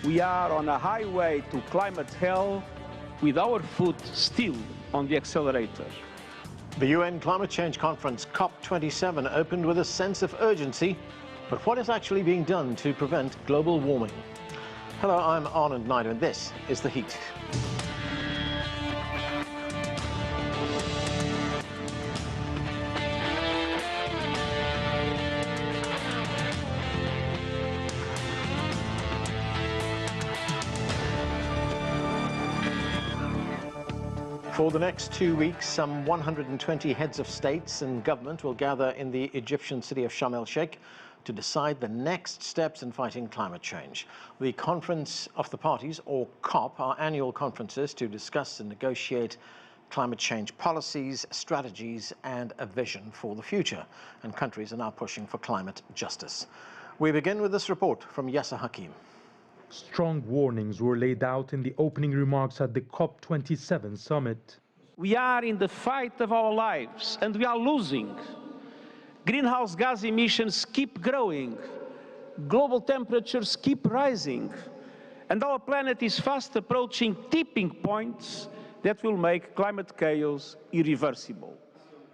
We are on a highway to climate hell with our foot still on the accelerator. The UN Climate Change Conference COP27 opened with a sense of urgency, but what is actually being done to prevent global warming? Hello, I'm Arnold Naidu, and this is The Heat. For the next 2 weeks, some 120 heads of states and government will gather in the Egyptian city of Sharm El-Sheikh to decide the next steps in fighting climate change. The Conference of the Parties, or COP, are annual conferences to discuss and negotiate climate change policies, strategies, and a vision for the future. And countries are now pushing for climate justice. We begin with this report from Yasser Hakim. Strong warnings were laid out in the opening remarks at the COP27 summit. We are in the fight of our lives, and we are losing. Greenhouse gas emissions keep growing. Global temperatures keep rising. And our planet is fast approaching tipping points that will make climate chaos irreversible.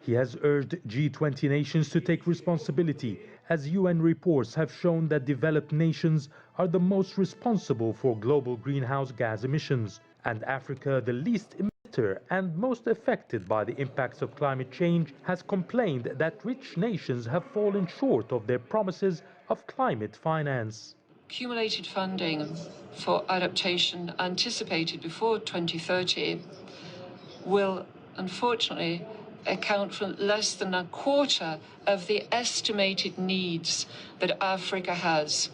He has urged G20 nations to take responsibility, as UN reports have shown that developed nations are the most responsible for global greenhouse gas emissions, and Africa, the least emitter and most affected by the impacts of climate change, has complained that rich nations have fallen short of their promises of climate finance. Accumulated funding for adaptation anticipated before 2030 will unfortunately account for less than a quarter of the estimated needs that Africa has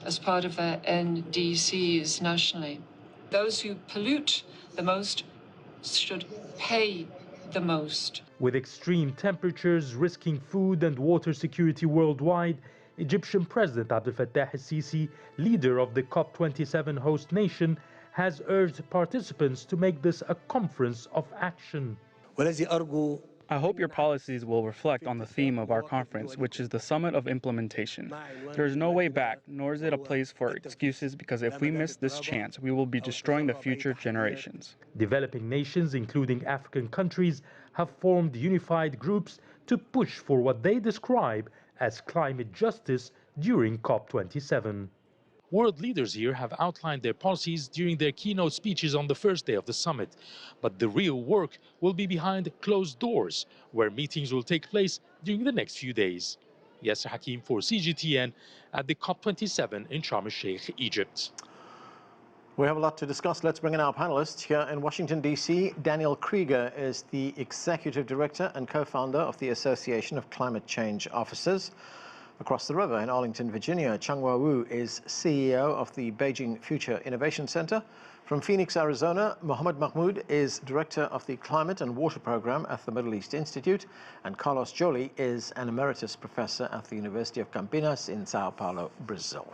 as part of their NDCs nationally. Those who pollute the most should pay the most. With extreme temperatures risking food and water security worldwide, Egyptian President Abdel Fattah el-Sisi, leader of the COP27 host nation, has urged participants to make this a conference of action. I hope your policies will reflect on the theme of our conference, which is the summit of implementation. There is no way back, nor is it a place for excuses, because if we miss this chance, we will be destroying the future generations. Developing nations, including African countries, have formed unified groups to push for what they describe as climate justice during COP27. World leaders here have outlined their policies during their keynote speeches on the first day of the summit. But the real work will be behind closed doors, where meetings will take place during the next few days. Yasser Hakim for CGTN at the COP27 in Sharm El-Sheikh, Egypt. We have a lot to discuss. Let's bring in our panelists. Here in Washington, D.C., Daniel Kreeger is the Executive Director and co-founder of the Association of Climate Change Officers. Across the river in Arlington, Virginia, Changhua is CEO of the Beijing Future Innovation Center. From Phoenix, Arizona, Mahmoud is Director of the Climate and Water Program at the Middle East Institute. And Joly is an Emeritus Professor at the University of Campinas in Sao Paulo, Brazil.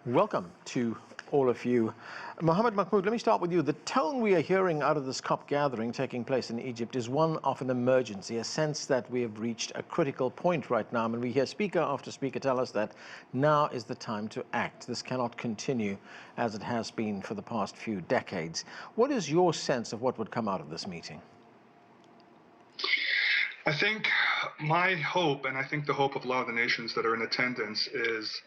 Welcome to all of you. Mahmoud, let me start with you. The tone we are hearing out of this COP gathering taking place in Egypt is one of an emergency, a sense that we have reached a critical point right now. And we hear speaker after speaker tell us that now is the time to act. This cannot continue as it has been for the past few decades. What is your sense of what would come out of this meeting? I think my hope, and I think the hope of a lot of the nations that are in attendance, is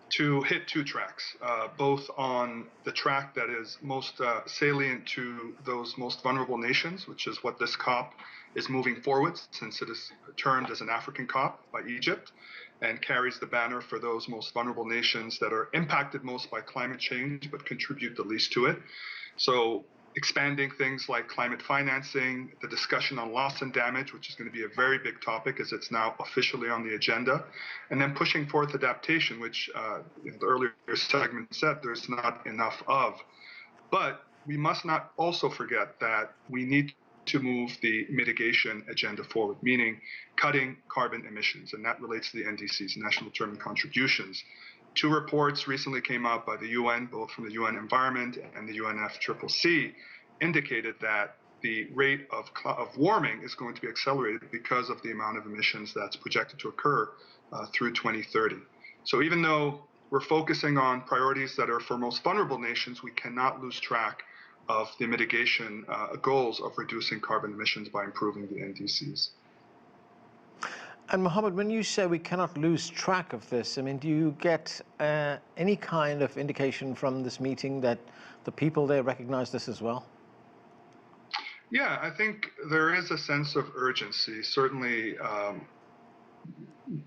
to hit two tracks, both on the track that is most salient to those most vulnerable nations, which is what this COP is moving forward, since it is termed as an African COP by Egypt, and carries the banner for those most vulnerable nations that are impacted most by climate change, but contribute the least to it. So expanding things like climate financing, the discussion on loss and damage, which is going to be a very big topic as it's now officially on the agenda, and then pushing forth adaptation, which the earlier segment said there's not enough of. But we must not also forget that we need to move the mitigation agenda forward, meaning cutting carbon emissions, and that relates to the NDCs, National Determined Contributions. Two reports recently came out by the UN, both from the UN Environment and the UNFCCC, indicated that the rate of warming is going to be accelerated because of the amount of emissions that's projected to occur through 2030. So even though we're focusing on priorities that are for most vulnerable nations, we cannot lose track of the mitigation goals of reducing carbon emissions by improving the NDCs. And Mohammed, when you say we cannot lose track of this, I mean, do you get any kind of indication from this meeting that the people there recognize this as well? Yeah, I think there is a sense of urgency, certainly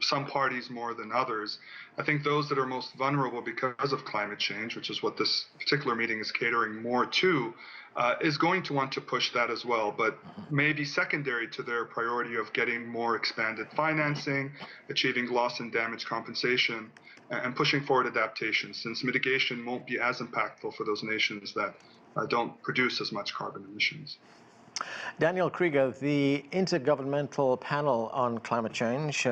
some parties more than others. I think those that are most vulnerable because of climate change, which is what this particular meeting is catering more to, is going to want to push that as well, but maybe secondary to their priority of getting more expanded financing, achieving loss and damage compensation, and pushing forward adaptation, since mitigation won't be as impactful for those nations that don't produce as much carbon emissions. Daniel Kreeger, the Intergovernmental Panel on Climate Change,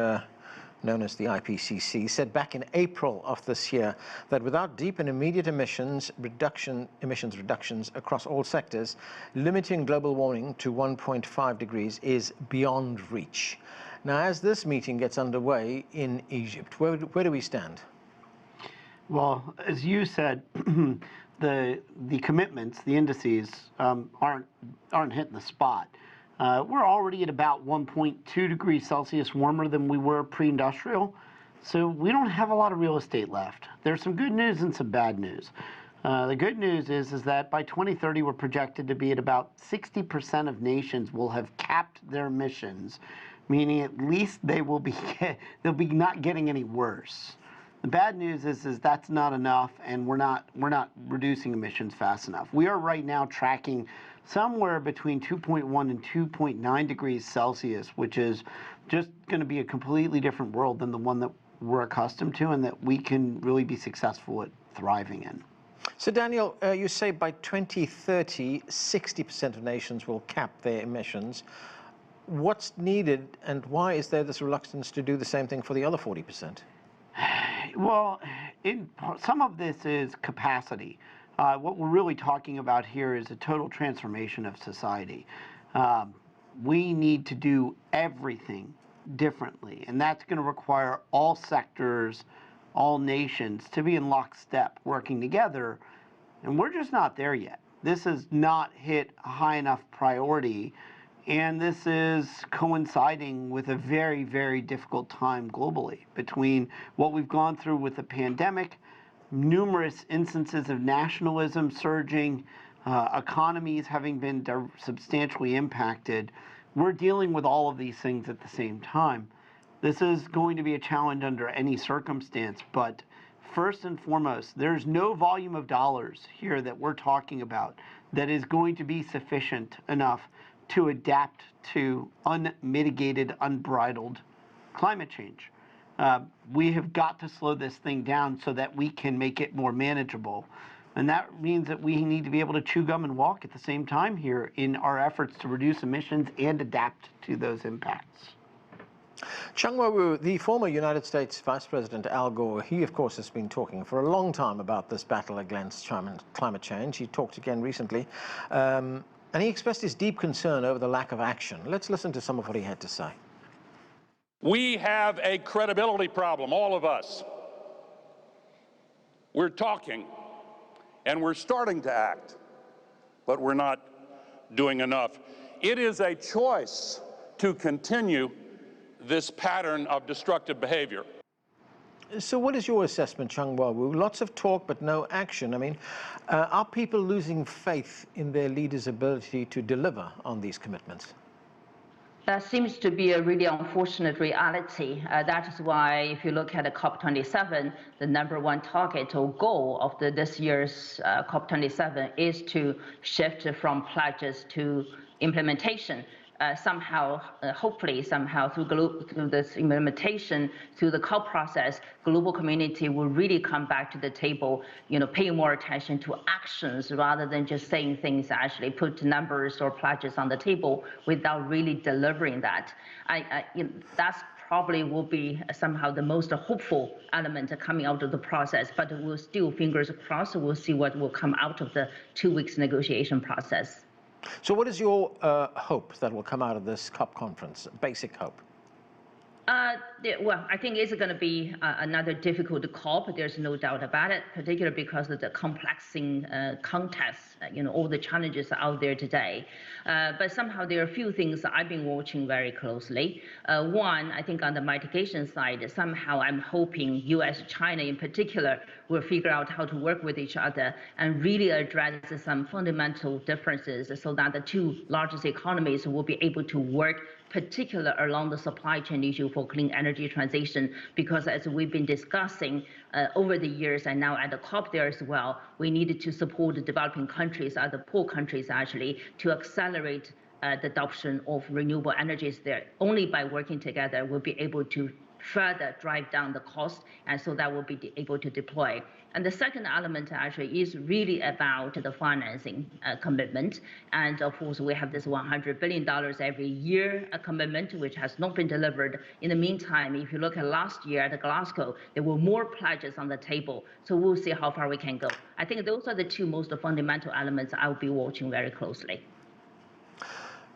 known as the IPCC, said back in April of this year that without deep and immediate emissions reductions across all sectors, limiting global warming to 1.5 degrees is beyond reach. Now, as this meeting gets underway in Egypt, where do we stand? Well, as you said, the commitments, the indices, aren't hitting the spot. We're already at about 1.2 degrees Celsius warmer than we were pre-industrial, so we don't have a lot of real estate left. There's some good news and some bad news. The good news is that by 2030 we're projected to be at about 60% of nations will have capped their emissions, meaning at least they'll be not getting any worse. The bad news is that's not enough, and we're not reducing emissions fast enough. We are right now tracking somewhere between 2.1 and 2.9 degrees Celsius, which is just going to be a completely different world than the one that we're accustomed to and that we can really be successful at thriving in. So Daniel, you say by 2030, 60% of nations will cap their emissions. What's needed, and why is there this reluctance to do the same thing for the other 40%? Well, some of this is capacity. What we're really talking about here is a total transformation of society. We need to do everything differently, and that's going to require all sectors, all nations to be in lockstep, working together, and we're just not there yet. This has not hit a high enough priority, and this is coinciding with a very, very difficult time globally between what we've gone through with the pandemic, numerous instances of nationalism surging, economies having been substantially impacted. We're dealing with all of these things at the same time. This is going to be a challenge under any circumstance, but first and foremost, there's no volume of dollars here that we're talking about that is going to be sufficient enough to adapt to unmitigated, unbridled climate change. We have got to slow this thing down so that we can make it more manageable. And that means that we need to be able to chew gum and walk at the same time here in our efforts to reduce emissions and adapt to those impacts. Changhua, the former United States Vice President Al Gore, he of course has been talking for a long time about this battle against climate change. He talked again recently. And he expressed his deep concern over the lack of action. Let's listen to some of what he had to say. We have a credibility problem, all of us. We're talking and we're starting to act, but we're not doing enough. It is a choice to continue this pattern of destructive behavior. So what is your assessment, Changhua? Lots of talk, but no action. I mean, are people losing faith in their leaders' ability to deliver on these commitments? That seems to be a really unfortunate reality. That is why, if you look at the COP27, the #1 target or goal of this year's COP27 is to shift from pledges to implementation. Hopefully somehow through this implementation, through the COP process, global community will really come back to the table, paying more attention to actions rather than just saying things, actually put numbers or pledges on the table without really delivering that. That's probably will be somehow the most hopeful element coming out of the process, but we'll still, fingers crossed, we'll see what will come out of the 2 weeks negotiation process. So what is your hope that will come out of this COP conference, basic hope? Well, I think it's going to be another difficult COP. There's no doubt about it, particularly because of the complexing context, all the challenges out there today. But somehow there are a few things I've been watching very closely. One, I think on the mitigation side, somehow I'm hoping U.S., China in particular will figure out how to work with each other and really address some fundamental differences so that the two largest economies will be able to work particular along the supply chain issue for clean energy transition, because as we've been discussing over the years and now at the COP there as well, we needed to support the developing countries, the poor countries actually, to accelerate the adoption of renewable energies there. Only by working together we'll be able to further drive down the cost, and so that will be able to deploy. And the second element actually is really about the financing commitment. And of course, we have this $100 billion every year commitment, which has not been delivered. In the meantime, if you look at last year at Glasgow, there were more pledges on the table. So we'll see how far we can go. I think those are the two most fundamental elements I'll be watching very closely.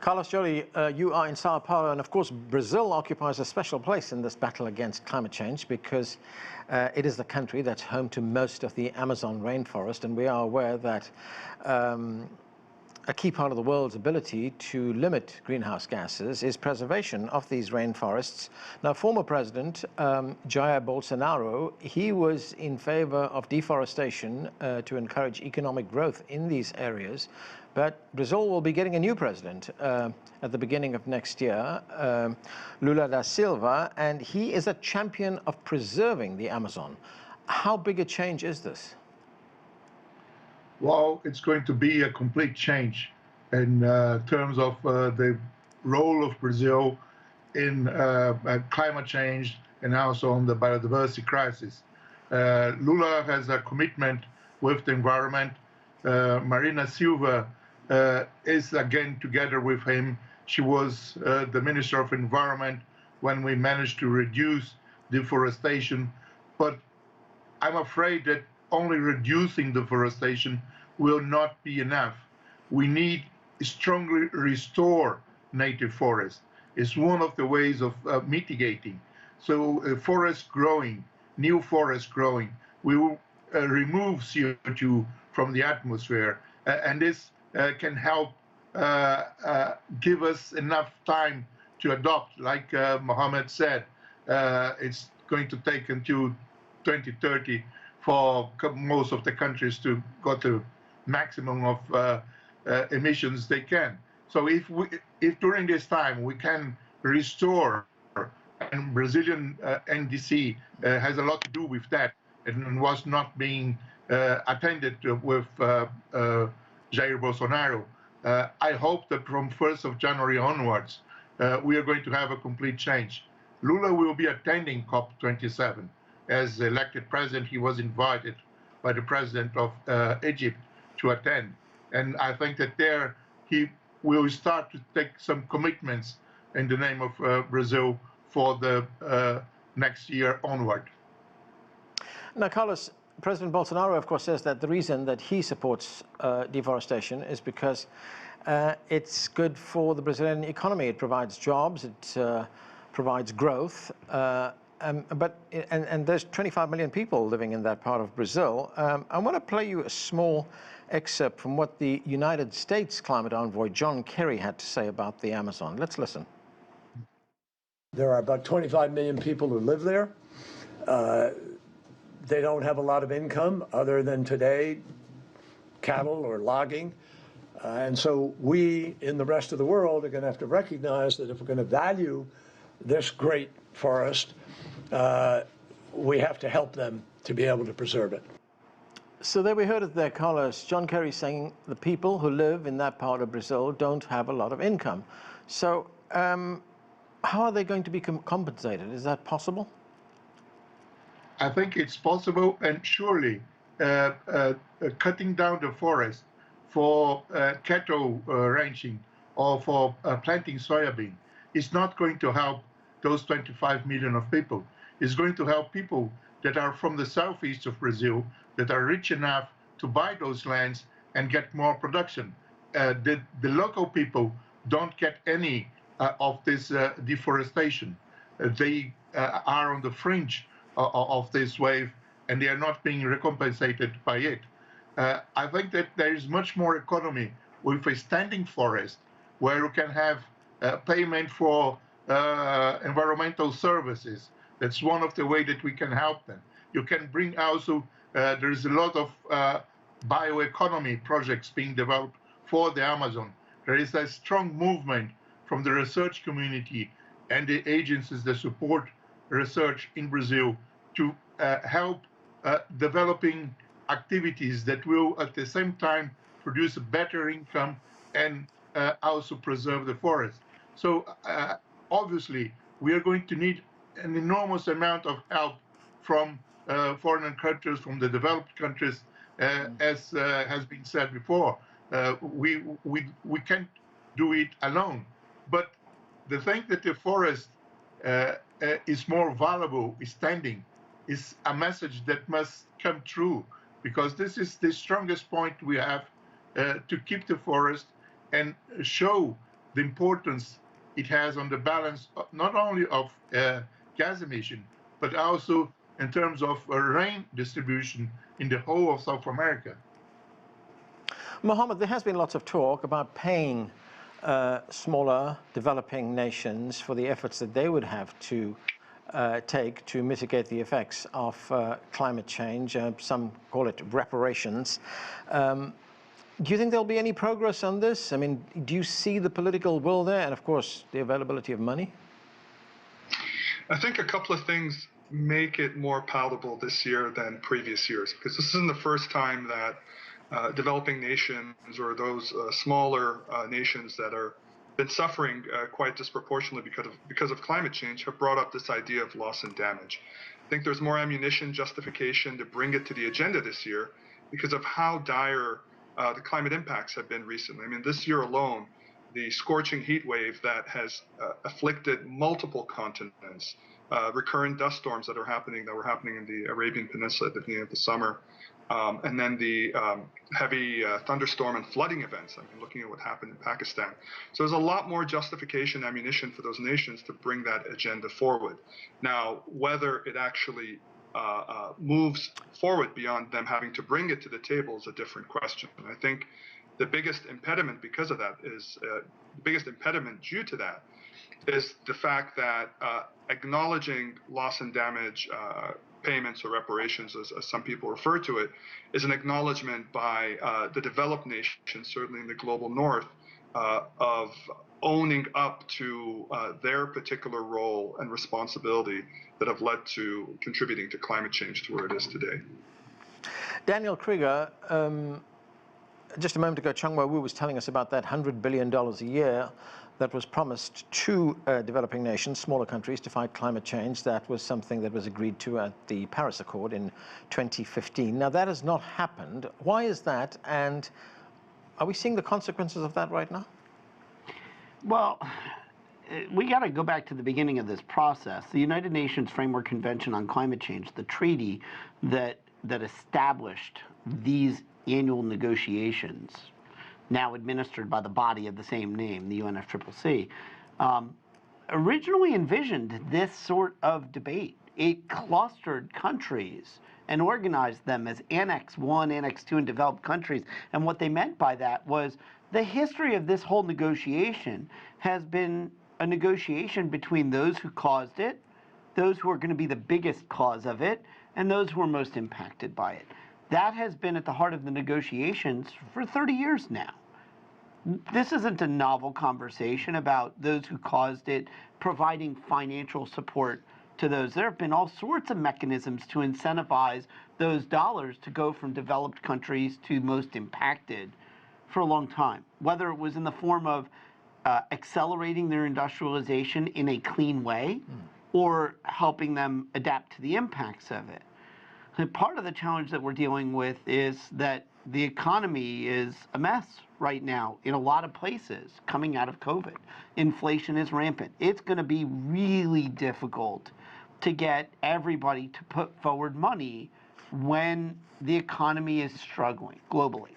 Carlos, Joly, you are in Sao Paulo, and of course Brazil occupies a special place in this battle against climate change because it is the country that's home to most of the Amazon rainforest, and we are aware that a key part of the world's ability to limit greenhouse gases is preservation of these rainforests. Now, former President Jair Bolsonaro, he was in favor of deforestation to encourage economic growth in these areas. But Brazil will be getting a new president at the beginning of next year, Lula da Silva, and he is a champion of preserving the Amazon. How big a change is this? Well, it's going to be a complete change in terms of the role of Brazil in climate change and also on the biodiversity crisis. Lula has a commitment with the environment. Marina Silva is again together with him. She was the Minister of Environment when we managed to reduce deforestation. But I'm afraid that only reducing deforestation will not be enough. We need to strongly restore native forests. It's one of the ways of mitigating. So forests growing, new forests growing, we will remove CO2 from the atmosphere, and this can help give us enough time to adopt. Like Mohammed said, it's going to take until 2030 for most of the countries to go to maximum of emissions they can. So if during this time we can restore, and Brazilian NDC has a lot to do with that, and was not being attended to with Jair Bolsonaro. I hope that from 1st of January onwards, we are going to have a complete change. Lula will be attending COP27. As elected president, he was invited by the president of Egypt to attend. And I think that there he will start to take some commitments in the name of Brazil for the next year onward. Now, Carlos, President Bolsonaro, of course, says that the reason that he supports deforestation is because it's good for the Brazilian economy. It provides jobs, it provides growth, and there's 25 million people living in that part of Brazil. I want to play you a small excerpt from what the United States climate envoy John Kerry had to say about the Amazon. Let's listen. There are about 25 million people who live there. They don't have a lot of income other than today, cattle or logging. And so we in the rest of the world are going to have to recognize that if we're going to value this great forest, we have to help them to be able to preserve it. So there we heard it there, Carlos. John Kerry saying the people who live in that part of Brazil don't have a lot of income. So how are they going to be compensated? Is that possible? I think it's possible, and surely cutting down the forest for cattle ranching or for planting soybean is not going to help those 25 million of people. It's going to help people that are from the southeast of Brazil that are rich enough to buy those lands and get more production. The local people don't get any of this deforestation. They are on the fringe of this wave, and they are not being recompensated by it. I think that there is much more economy with a standing forest, where you can have payment for environmental services. That's one of the ways that we can help them. You can bring also, there's a lot of bioeconomy projects being developed for the Amazon. There is a strong movement from the research community and the agencies that support research in Brazil to help developing activities that will at the same time produce a better income and also preserve the forest. So obviously we are going to need an enormous amount of help from foreign countries, from the developed countries, as has been said before. We can't do it alone. But the thing that the forest is more valuable, is standing, is a message that must come true, because this is the strongest point we have to keep the forest and show the importance it has on the balance, not only of gas emission, but also in terms of rain distribution in the whole of South America. Mohammed, there has been lots of talk about paying smaller developing nations for the efforts that they would have to take to mitigate the effects of climate change. Some call it reparations. Do you think there'll be any progress on this? I mean, do you see the political will there, and of course the availability of money? I think a couple of things make it more palatable this year than previous years, because this isn't the first time that developing nations, or those smaller nations that are been suffering quite disproportionately because of climate change, have brought up this idea of loss and damage. I think there's more ammunition, justification to bring it to the agenda this year because of how dire the climate impacts have been recently. I mean, this year alone, the scorching heat wave that has afflicted multiple continents, recurrent dust storms that were happening in the Arabian Peninsula at the beginning of the summer, and then the heavy thunderstorm and flooding events. I mean, looking at what happened in Pakistan. So there's a lot more justification, ammunition for those nations to bring that agenda forward. Now, whether it actually moves forward beyond them having to bring it to the table is a different question. And I think the biggest impediment because of that is, the biggest impediment due to that is the fact that acknowledging loss and damage payments or reparations, as some people refer to it, is an acknowledgement by the developed nations, certainly in the global north, of owning up to their particular role and responsibility that have led to contributing to climate change to where it is today. Daniel Kreeger, just a moment ago, Changhua Wu was telling us about that $100 billion a year that was promised to developing nations, smaller countries, to fight climate change. That was something that was agreed to at the Paris Accord in 2015. Now, that has not happened. Why is that? And are we seeing the consequences of that right now? Well, we got to go back to the beginning of this process. The United Nations Framework Convention on Climate Change, the treaty that established these annual negotiations, now administered by the body of the same name, the UNFCCC, originally envisioned this sort of debate. It clustered countries and organized them as Annex 1, Annex 2, and developed countries. And what they meant by that was the history of this whole negotiation has been a negotiation between those who caused it, those who are going to be the biggest cause of it, and those who are most impacted by it. That has been at the heart of the negotiations for 30 years now. This isn't a novel conversation about those who caused it providing financial support to those. There have been all sorts of mechanisms to incentivize those dollars to go from developed countries to most impacted for a long time, whether it was in the form of accelerating their industrialization in a clean way or helping them adapt to the impacts of it. And part of the challenge that we're dealing with is that the economy is a mess right now in a lot of places coming out of COVID. Inflation is rampant. It's going to be really difficult to get everybody to put forward money when the economy is struggling globally.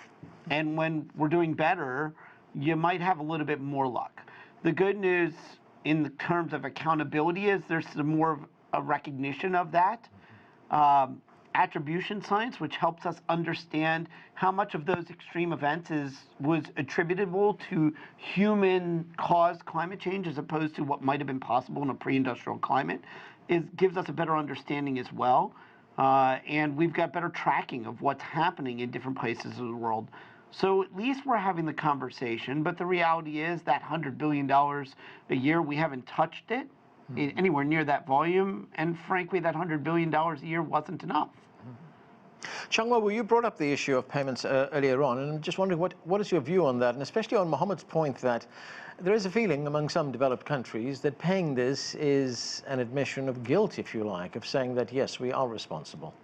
And when we're doing better, you might have a little bit more luck. The good news in terms of accountability is there's some more a recognition of that. Attribution science, which helps us understand how much of those extreme events was attributable to human-caused climate change as opposed to what might have been possible in a pre-industrial climate, gives us a better understanding as well. And we've got better tracking of what's happening in different places of the world. So at least we're having the conversation, but the reality is that $100 billion a year, we haven't touched it anywhere near that volume, and frankly, that $100 billion a year wasn't enough. Changhua, well, you brought up the issue of payments earlier on, and I'm just wondering what is your view on that, and especially on Mohammed's point that there is a feeling among some developed countries that paying this is an admission of guilt, if you like, of saying that, yes, we are responsible.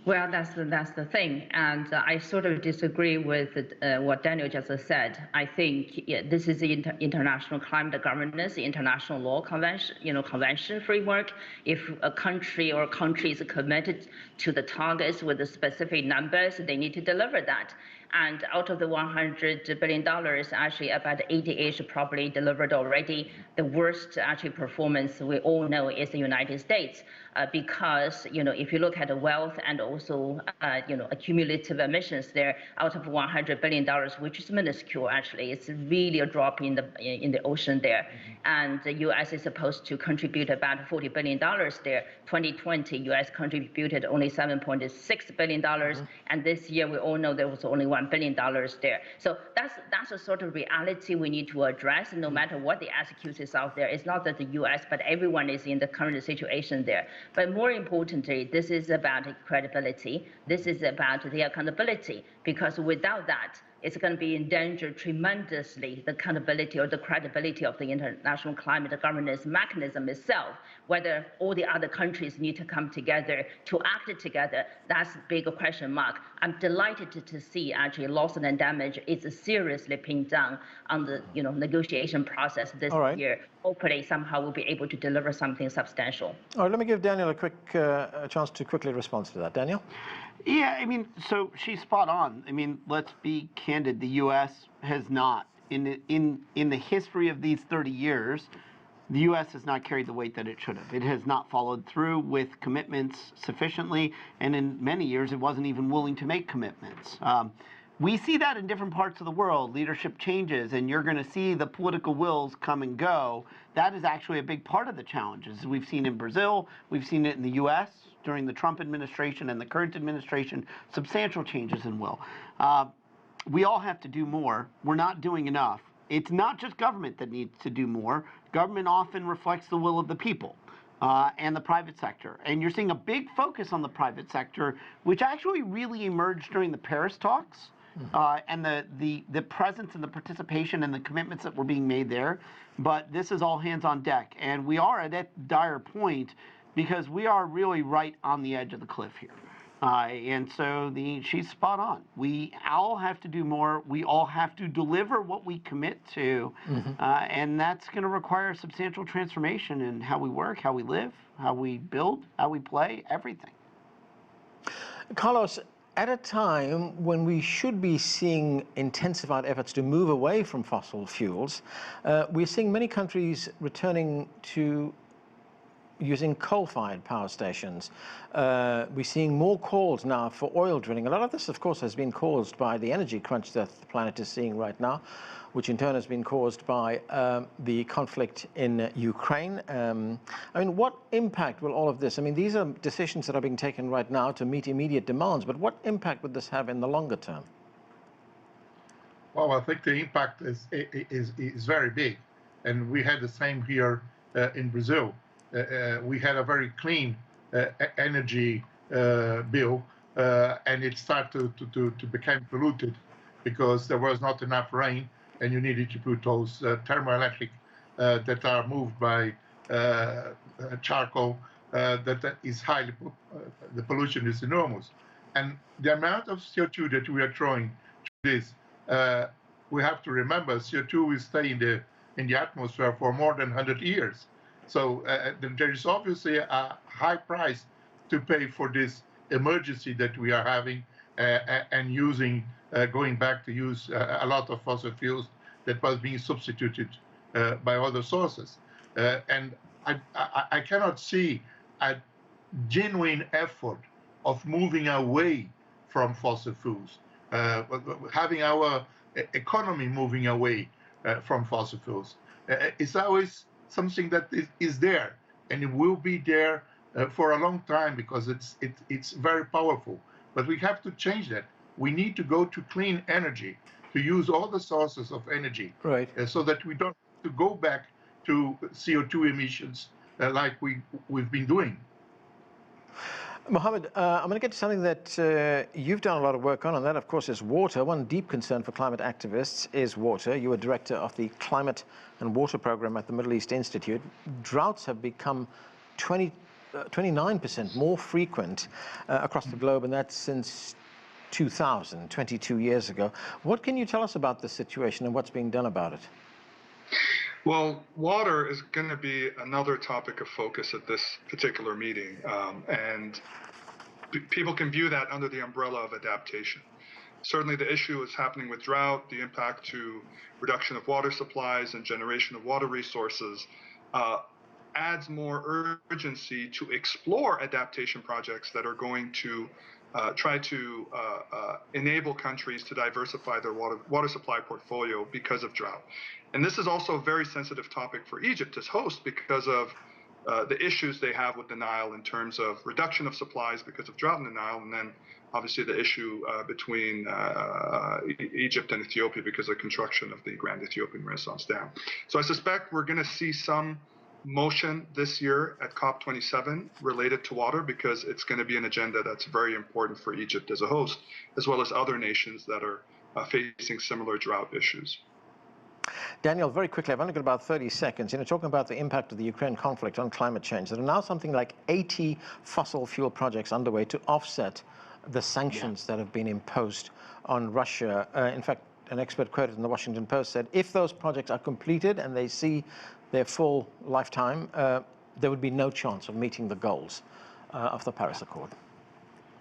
Well, that's the thing, and I sort of disagree with what Daniel just said. I think this is the international climate governance, the international law convention framework. If a country or countries are committed to the targets with the specific numbers, they need to deliver that. And out of the $100 billion, actually about 80-ish probably delivered already. The worst actually performance we all know is the United States, because if you look at the wealth and also accumulative emissions there, out of $100 billion, which is minuscule actually, it's really a drop in the ocean there. And the U.S. is supposed to contribute about $40 billion there. 2020, U.S. contributed only $7.6 billion, and this year we all know there was only $1 billion there. So that's a sort of reality we need to address, no matter what the excuses out there. It's not that the U.S., but everyone is in the current situation there. But more importantly, this is about credibility. This is about the accountability, because without that, it's going to be endangered tremendously, the accountability or the credibility of the international climate governance mechanism itself. Whether all the other countries need to come together to act together, that's a big question mark. I'm delighted to see actually loss and damage is seriously pinned down on the negotiation process this year. Hopefully somehow we'll be able to deliver something substantial. All right, let me give Daniel a quick chance to quickly respond to that. Daniel? Yeah, I mean, so she's spot on. I mean, let's be candid. The U.S. has not, in the history of these 30 years, the U.S. has not carried the weight that it should have. It has not followed through with commitments sufficiently, and in many years, it wasn't even willing to make commitments. We see that in different parts of the world. Leadership changes, and you're going to see the political wills come and go. That is actually a big part of the challenges. We've seen in Brazil, we've seen it in the U.S. during the Trump administration and the current administration, substantial changes in will. We all have to do more. We're not doing enough. It's not just government that needs to do more. Government often reflects the will of the people and the private sector. And you're seeing a big focus on the private sector, which actually really emerged during the Paris talks. And the presence and the participation and the commitments that were being made there. But this is all hands on deck. And we are at that dire point because we are really right on the edge of the cliff here. And so she's spot on. We all have to do more. We all have to deliver what we commit to. And that's going to require substantial transformation in how we work, how we live, how we build, how we play, everything. Carlos, at a time when we should be seeing intensified efforts to move away from fossil fuels, we're seeing many countries returning to using coal-fired power stations. We're seeing more calls now for oil drilling. A lot of this, of course, has been caused by the energy crunch that the planet is seeing right now, which in turn has been caused by the conflict in Ukraine. I mean, what impact will all of this, I mean, these are decisions that are being taken right now to meet immediate demands, but what impact would this have in the longer term? Well, I think the impact is very big. And we had the same here in Brazil. We had a very clean energy bill, and it started to become polluted because there was not enough rain, and you needed to put those thermoelectric that are moved by charcoal. That is highly, the pollution is enormous, and the amount of CO2 that we are throwing to this, we have to remember CO2 will stay in the atmosphere for more than 100 years. So there is obviously a high price to pay for this emergency that we are having and using, going back to use a lot of fossil fuels that was being substituted by other sources. And I cannot see a genuine effort of moving away from fossil fuels, having our economy moving away from fossil fuels. It's always something that is there, and it will be there for a long time because it's very powerful. But we have to change that. We need to go to clean energy, to use all the sources of energy, right? So that we don't have to go back to CO2 emissions like we've been doing. Mohammed, I'm going to get to something that you've done a lot of work on, and that, of course, is water. One deep concern for climate activists is water. You are director of the Climate and Water Program at the Middle East Institute. Droughts have become 29% more frequent across the globe, and that's since 2000, 22 years ago. What can you tell us about the situation and what's being done about it? Well, water is going to be another topic of focus at this particular meeting, and people can view that under the umbrella of adaptation. Certainly the issue is happening with drought, the impact to reduction of water supplies and generation of water resources adds more urgency to explore adaptation projects that are going to try to enable countries to diversify their water supply portfolio because of drought. And this is also a very sensitive topic for Egypt as host because of the issues they have with the Nile in terms of reduction of supplies because of drought in the Nile, and then obviously the issue between Egypt and Ethiopia because of construction of the Grand Ethiopian Renaissance Dam. So I suspect we're going to see some motion this year at COP27 related to water because it's going to be an agenda that's very important for Egypt as a host, as well as other nations that are facing similar drought issues. Daniel, very quickly, I've only got about 30 seconds. Talking about the impact of the Ukraine conflict on climate change, there are now something like 80 fossil fuel projects underway to offset the sanctions that have been imposed on Russia. In fact, an expert quoted in the Washington Post said, if those projects are completed and they see their full lifetime, there would be no chance of meeting the goals of the Paris Accord.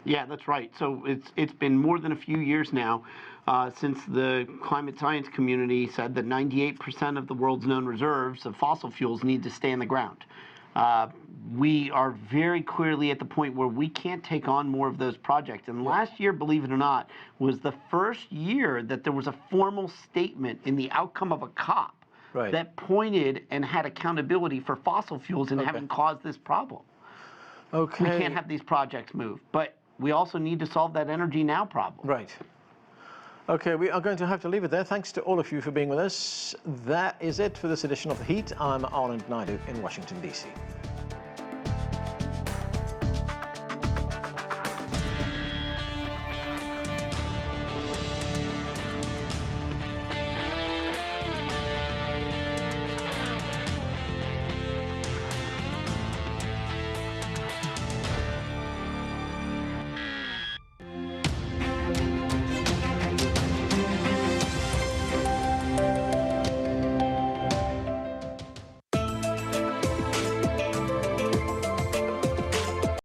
Yeah, that's right. So it's been more than a few years now since the climate science community said that 98% of the world's known reserves of fossil fuels need to stay in the ground. We are very clearly at the point where we can't take on more of those projects. And last year, believe it or not, was the first year that there was a formal statement in the outcome of a COP that pointed and had accountability for fossil fuels and having caused this problem. We can't have these projects move. But we also need to solve that energy now problem. Right. Okay, we are going to have to leave it there. Thanks to all of you for being with us. That is it for this edition of The Heat. I'm Anand Naidu in Washington, D.C.